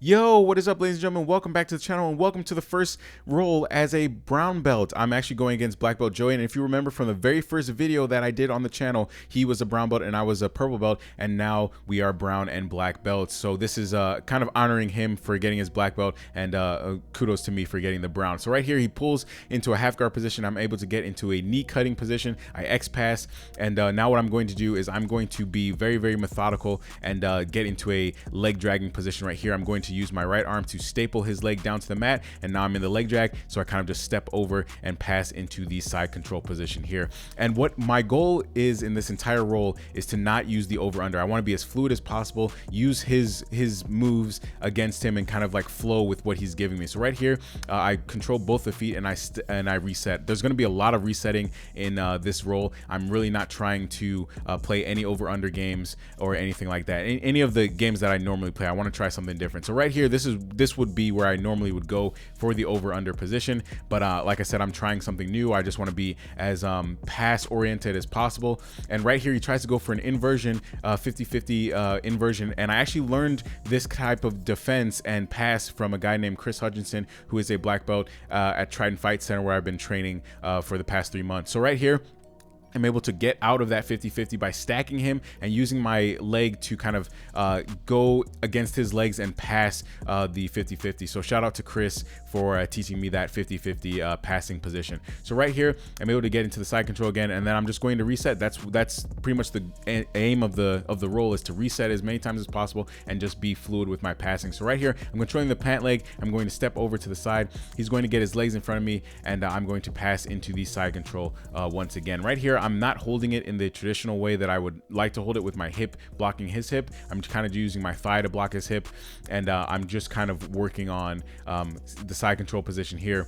Yo, what is up, ladies and gentlemen? Welcome back to the channel and welcome to the first role as a brown belt. I'm actually going against black belt Joey, and if you remember from the very first video that I did on the channel, he was a brown belt and I was a purple belt, and now we are brown and black belts. So this is kind of honoring him for getting his black belt, and kudos to me for getting the brown. So right here, he pulls into a half guard position. I'm able to get into a knee cutting position. I X pass, and now what I'm going to do is I'm going to be very, very methodical and get into a leg dragging position right here. I'm going to use my right arm to staple his leg down to the mat, and now I'm in the leg drag, so I kind of just step over and pass into the side control position here. And what my goal is in this entire roll is to not use the over under. I want to be as fluid as possible, use his moves against him, and kind of like flow with what he's giving me. So right here, I control both the feet and I reset. There's going to be a lot of resetting in this roll. I'm really not trying to play any over under games or anything like that. Any of the games that I normally play, I want to try something different. So right here, this would be where I normally would go for the over under position, but like I said, I'm trying something new. I just want to be as pass oriented as possible. And right here, he tries to go for an inversion, 50-50 inversion, and I actually learned this type of defense and pass from a guy named Chris Hutchinson, who is a black belt at Trident Fight Center, where I've been training for the past 3 months. So right here, I'm able to get out of that 50-50 by stacking him and using my leg to kind of go against his legs and pass the 50-50. So shout out to Chris for teaching me that 50-50 passing position. So right here, I'm able to get into the side control again, and then I'm just going to reset. That's pretty much the aim of the roll, is to reset as many times as possible and just be fluid with my passing. So right here, I'm controlling the pant leg. I'm going to step over to the side. He's going to get his legs in front of me, and I'm going to pass into the side control once again. Right here, I'm not holding it in the traditional way that I would like to hold it, with my hip blocking his hip. I'm kind of using my thigh to block his hip, and I'm just kind of working on the side control position here.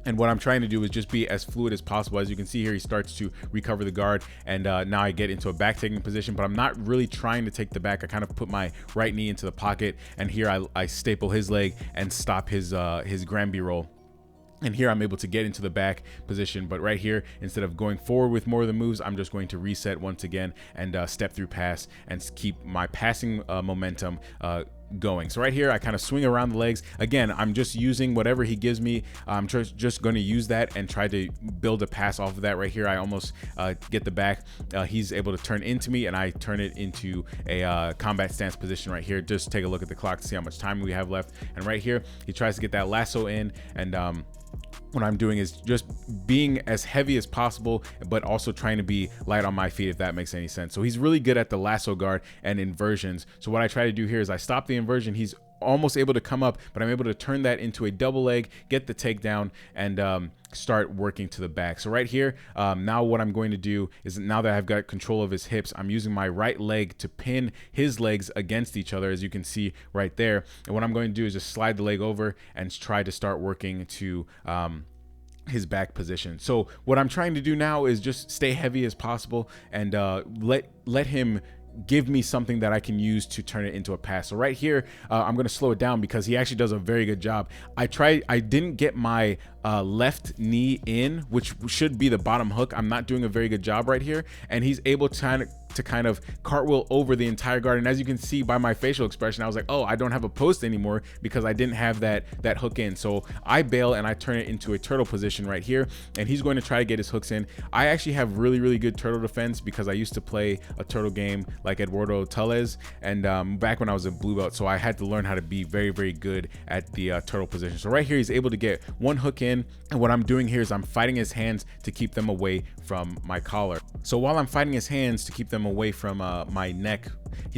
And what I'm trying to do is just be as fluid as possible. As you can see here, he starts to recover the guard, and now I get into a back taking position, but I'm not really trying to take the back. I kind of put my right knee into the pocket, and here I staple his leg and stop his Granby roll. And here I'm able to get into the back position, but right here, instead of going forward with more of the moves, I'm just going to reset once again and step through pass and keep my passing momentum going. So right here, I kind of swing around the legs. Again, I'm just using whatever he gives me. I'm just going to use that and try to build a pass off of that. Right here, I almost get the back. He's able to turn into me, and I turn it into a combat stance position right here. Just take a look at the clock to see how much time we have left. And right here, he tries to get that lasso in, and what I'm doing is just being as heavy as possible, but also trying to be light on my feet, if that makes any sense. So he's really good at the lasso guard and inversions. So what I try to do here is I stop the inversion. He's almost able to come up, but I'm able to turn that into a double leg, get the takedown, and start working to the back. So right here, now what I'm going to do is, now that I've got control of his hips, I'm using my right leg to pin his legs against each other, as you can see right there. And what I'm going to do is just slide the leg over and try to start working to his back position. So what I'm trying to do now is just stay heavy as possible and let him give me something that I can use to turn it into a pass. So right here, I'm going to slow it down because he actually does a very good job. I didn't get my left knee in, which should be the bottom hook. I'm not doing a very good job right here, and he's able to kind of cartwheel over the entire guard. And as you can see by my facial expression, I was like, oh, I don't have a post anymore because I didn't have that hook in. So I bail and I turn it into a turtle position right here, and he's going to try to get his hooks in. I actually have really, really good turtle defense because I used to play a turtle game like Eduardo Tellez, and back when I was a blue belt, so I had to learn how to be very, very good at the turtle position. So right here, he's able to get one hook in, and what I'm doing here is I'm fighting his hands to keep them away from my collar. So while I'm fighting his hands to keep them away from my neck,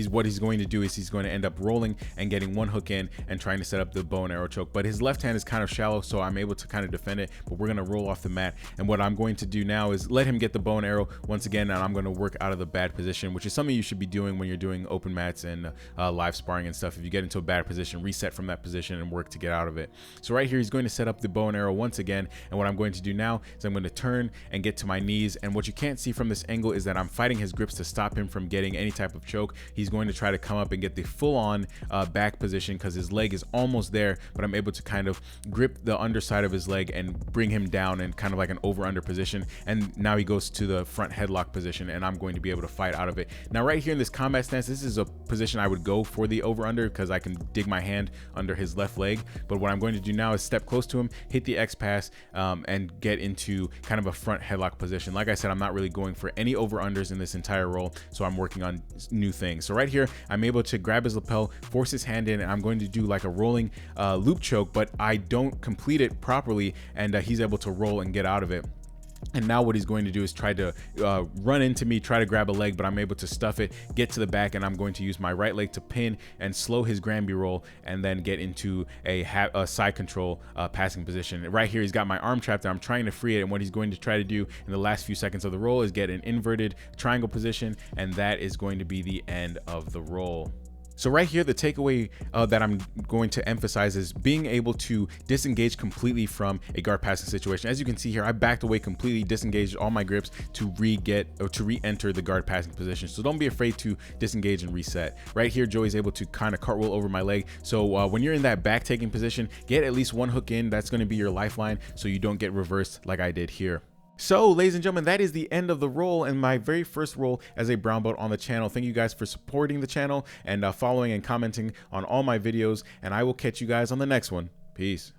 what he's going to do is he's going to end up rolling and getting one hook in and trying to set up the bow and arrow choke. But his left hand is kind of shallow, so I'm able to kind of defend it, but we're going to roll off the mat. And what I'm going to do now is let him get the bow and arrow once again, and I'm going to work out of the bad position, which is something you should be doing when you're doing open mats and live sparring and stuff. If you get into a bad position, reset from that position and work to get out of it. So right here, he's going to set up the bow and arrow once again, and what I'm going to do now is I'm going to turn and get to my knees. And what you can't see from this angle is that I'm fighting his grips to stop him from getting any type of choke. he's going to try to come up and get the full-on back position because his leg is almost there, but I'm able to kind of grip the underside of his leg and bring him down in kind of like an over-under position. And now he goes to the front headlock position, and I'm going to be able to fight out of it. Now right here in this combat stance, this is a position I would go for the over-under because I can dig my hand under his left leg. But what I'm going to do now is step close to him, hit the X pass, and get into kind of a front headlock position. Like I said, I'm not really going for any over-unders in this entire roll, so I'm working on new things. So right here, I'm able to grab his lapel, force his hand in, and I'm going to do like a rolling loop choke, but I don't complete it properly, and he's able to roll and get out of it. And now what he's going to do is try to run into me, try to grab a leg, but I'm able to stuff it, get to the back, and I'm going to use my right leg to pin and slow his Granby roll, and then get into a side control passing position. Right here, he's got my arm trapped there. I'm trying to free it, and what he's going to try to do in the last few seconds of the roll is get an inverted triangle position, and that is going to be the end of the roll. So right here, the takeaway that I'm going to emphasize is being able to disengage completely from a guard passing situation. As you can see here, I backed away completely, disengaged all my grips to re-enter the guard passing position. So don't be afraid to disengage and reset. Right here, Joey's able to kind of cartwheel over my leg. So when you're in that back taking position, get at least one hook in. That's going to be your lifeline so you don't get reversed like I did here. So ladies and gentlemen, that is the end of the roll and my very first roll as a brown belt on the channel. Thank you guys for supporting the channel and following and commenting on all my videos, and I will catch you guys on the next one. Peace.